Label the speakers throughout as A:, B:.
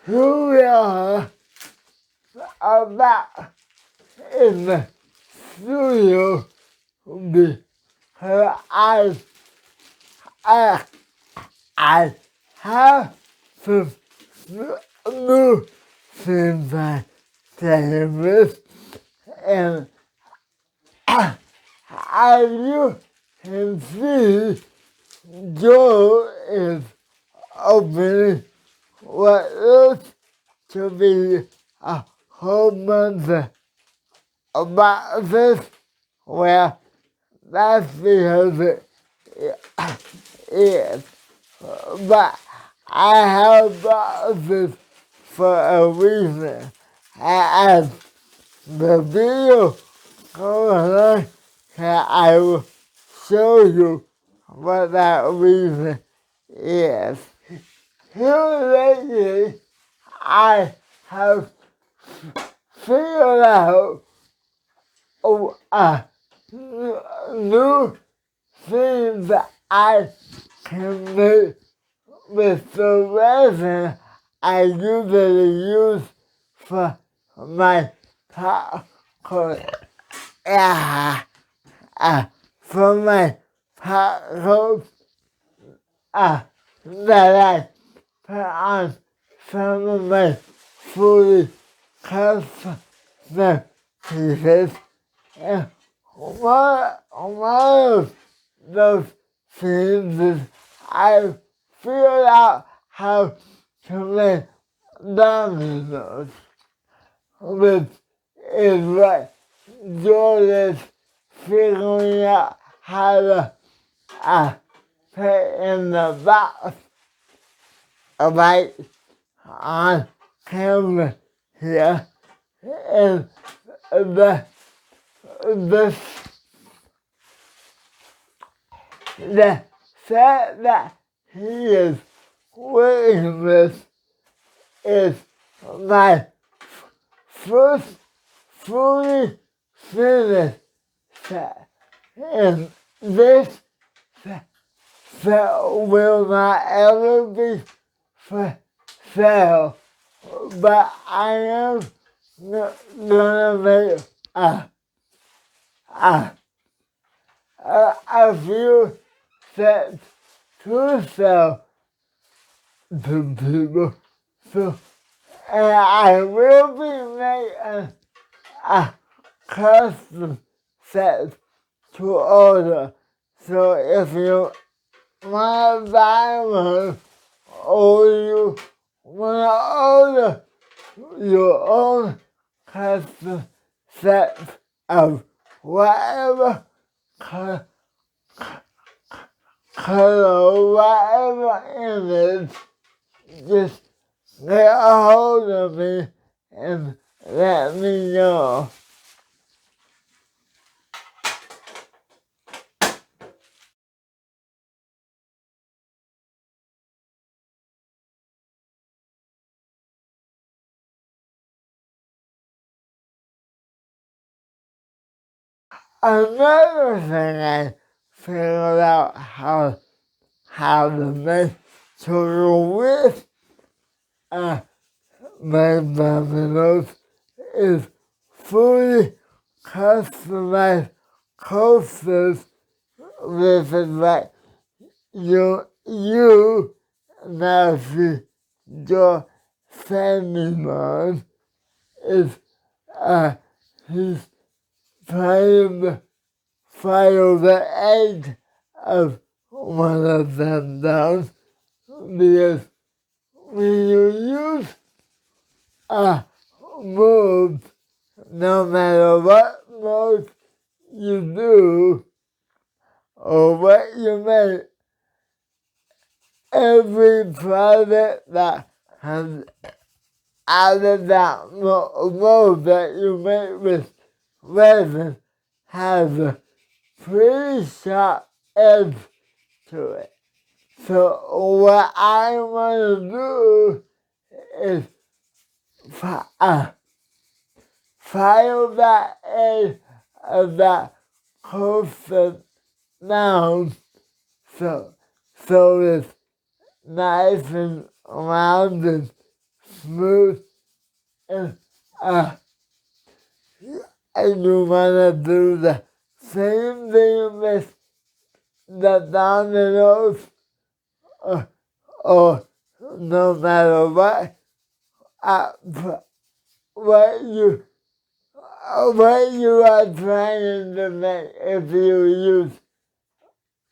A: who we are about in the studio because I, I have some new things I say with, and as you can see, Joe is opening what looks to be a whole month about this. Well, that's because it is. But I have bought this for a reason. As the video goes on, I will show you what that reason is. Here lately, I have figured out a new thing that I can make with the resin I usually use for my popcorn. For my popcorn that I put on some of my fully custom pieces. And one of those things is I figured out how to make dominoes, which is what George is figuring out how to put in the box right on camera here. And the set that he is working with is my first fully finished set. And this set will not ever be for sale, but I am gonna make a few sets to sell to people. So, and I will be making a custom set to order. So if you want to buy one or you want to order your own custom set of whatever color, whatever image, just get a hold of me and let me know. Another thing I figured out how to make children with my dominoes is fully customized coasters with it like you now see your family man is he's trying to file the edge of one of them down because when you use a move, no matter what move you do or what you make, every product that comes out of that move that you make with resin has a pretty sharp edge to it. So what I want to do is file that edge of that coaster down so it's nice and round and smooth, and you wanna do the same thing with the dominoes, or no matter uh, what what you are trying to make. If you use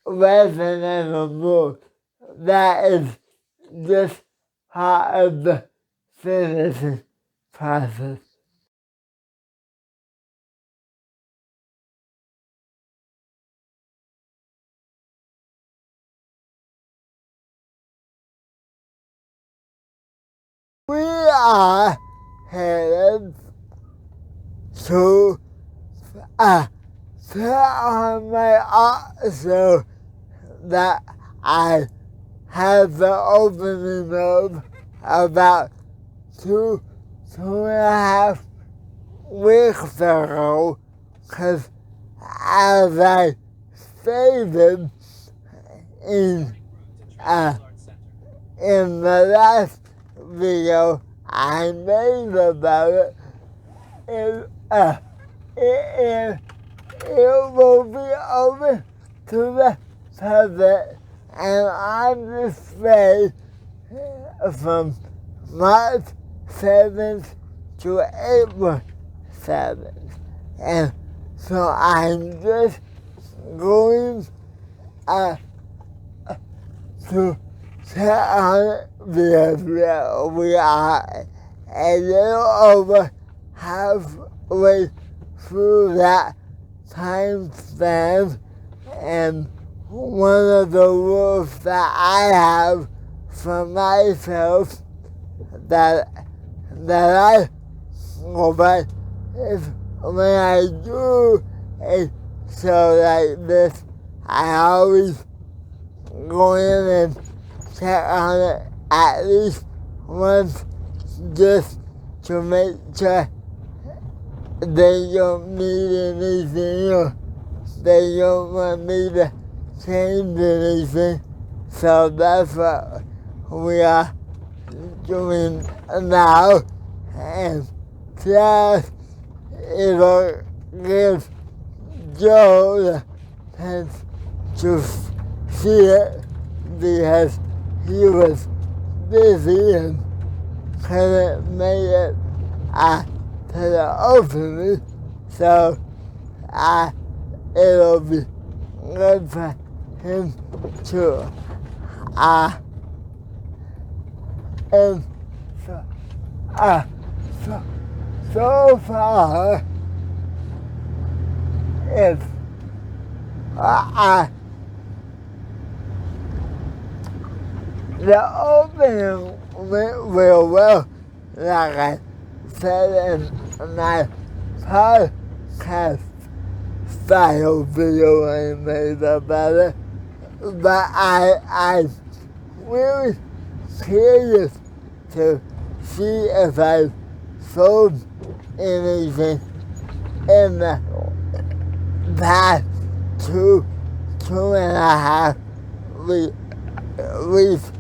A: residential move, that is just part of the finishing process. We are headed to put on my art so that I have the opening of about two and a half weeks ago, because as I stated in the last video I made about it, it will be open to the public and on display from March 7th to April 7th. And so I'm just going to check on it because we are a little over halfway through that time span, and one of the rules that I have for myself that I go by is when I do a show like this, I always go in and check on it at least once just to make sure they don't need anything or they don't want me to change anything. So that's what we are doing now. And plus, it'll give Joe the chance to see it because he was busy and couldn't make it to the opening, so it'll be good for him too. And so far, it's the opening went real well, like I said in my podcast style video I made about it. But I'm really curious to see if I sold anything in the past two and a half weeks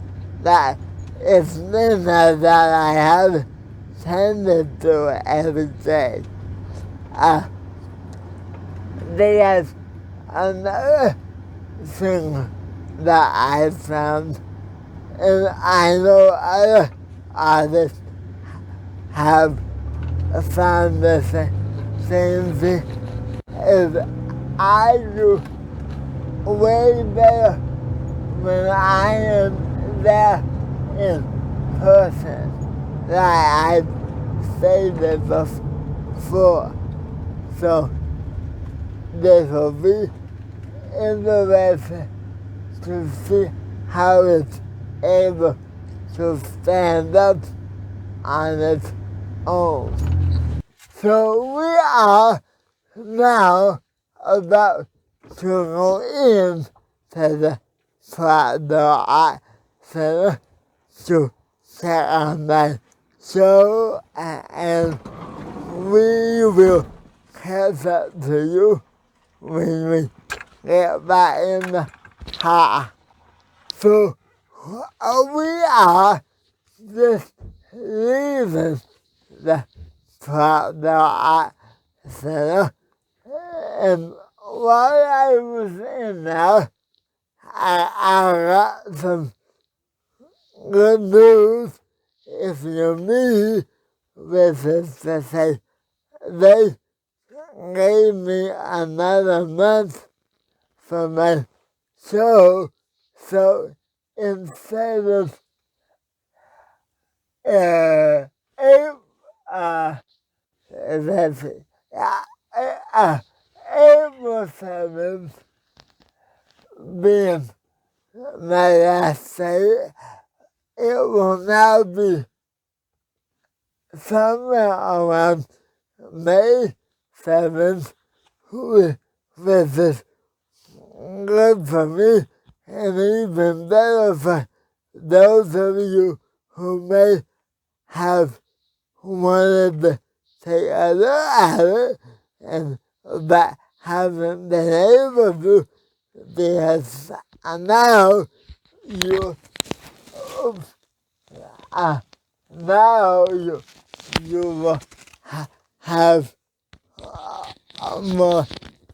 A: that it's been that I have tended to every day. There's another thing that I found, and I know other artists have found the same thing, is I do way better when I am there in person, like I've stated before. So this will be interesting to see how it's able to stand up on its own. So we are now about to go into the Art Center to check on my show, and we will catch up to you when we get back in the car. So we are just leaving the art center, and while I was in there, I got some good news. If you need, which is to say, they gave me another month for my show, so instead of that's it. April 7th being my last day, it will now be somewhere around May 7th, which is good for me and even better for those of you who may have wanted to take a look at it and but haven't been able to because now you you will have more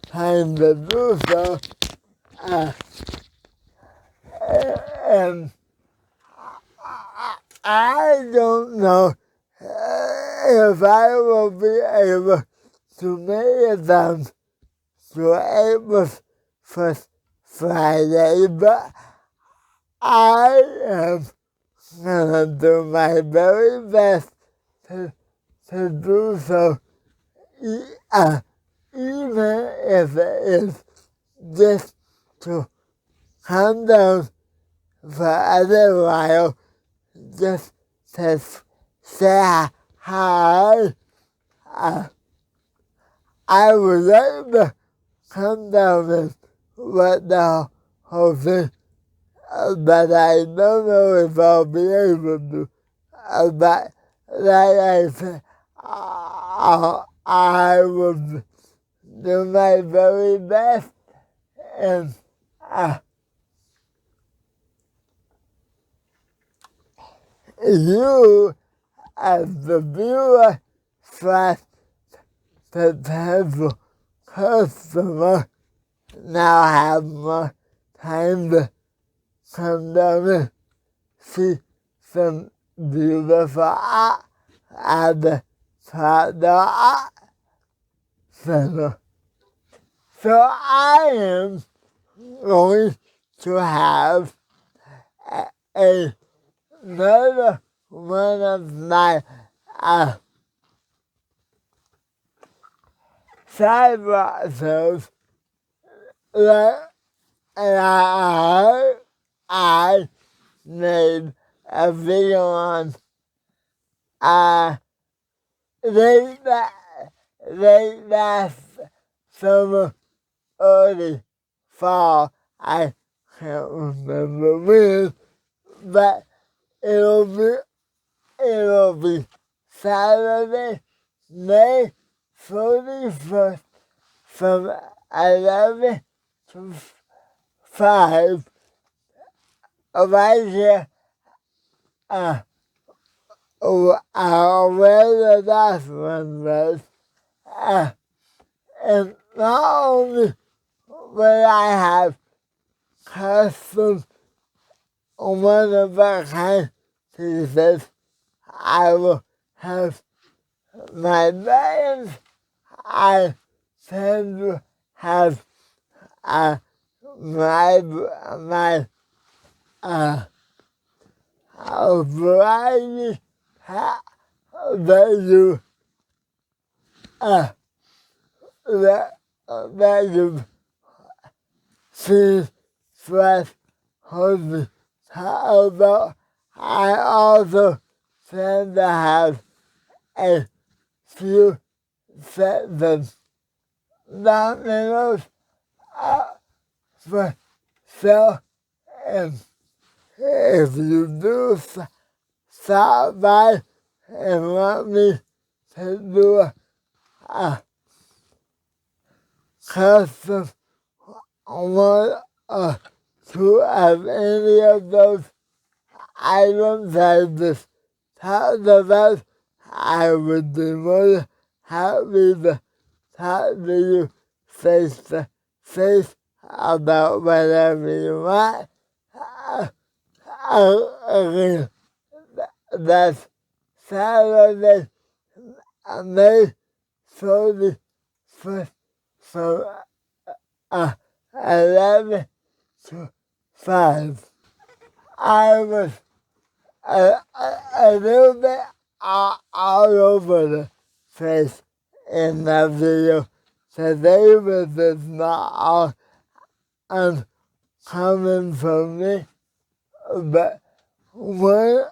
A: time to do so, and I don't know if I will be able to make it down to April 1st Friday, but I am gonna do my very best to do so, even if it is just to come down for a little while, just to say hi. I would like to come down and let the whole thing, but I don't know if I'll be able to. But like I said, I will do my very best, and you, as the viewer slash potential customer, now have more time to come down and see some beautiful art at the art center. So I am going to have another one of my side shows that I made a video on late last summer, early fall. I can't remember when, but it'll be Saturday, May 31st from 11 to 5 right here. Where the last one was. And not only will I have custom one-of-a-kind pieces, I will have my bands. I tend to have my variety that you see slash heard me talk about. I also tend to have a few sets of dominoes for sale, and if you do stop by and want me to do a custom one or two of any of those items I just talk about, I would be more than happy to talk to you face to face about whatever you want. Again, that's Saturday, May 31st from 11 to 5. I was a little bit all over the place in the video. Today was just not all uncommon for me, but one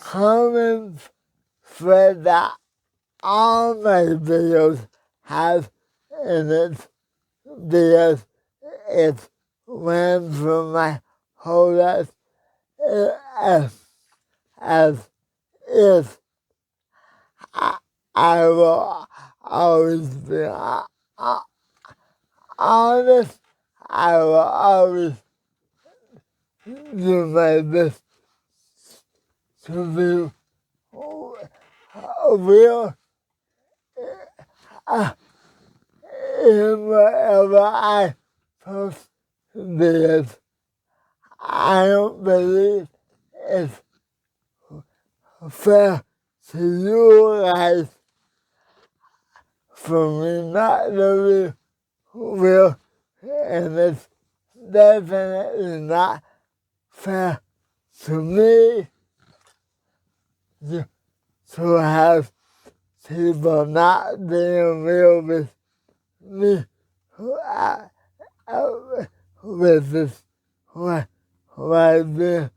A: common thread that all my videos have in it because it's ran from my whole life as is. I will always be honest. I will always do my best to be real in whatever I post because I don't believe it's fair to you guys for me not to be real, and it's definitely not fair to me to have people not being real with me with this who I've been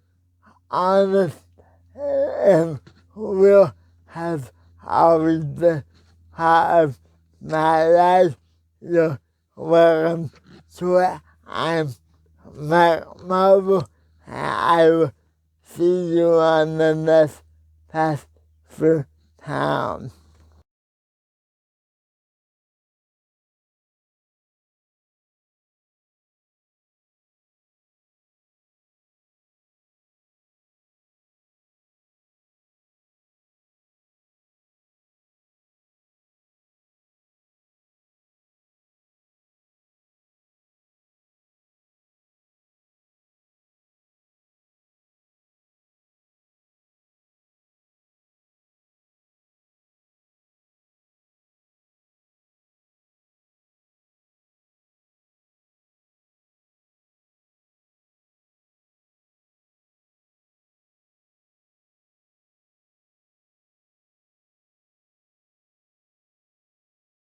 A: honest and real has always been part of my life. You're welcome to it. I'm Mark Marvel, and I will see you on the next Pass Through Town.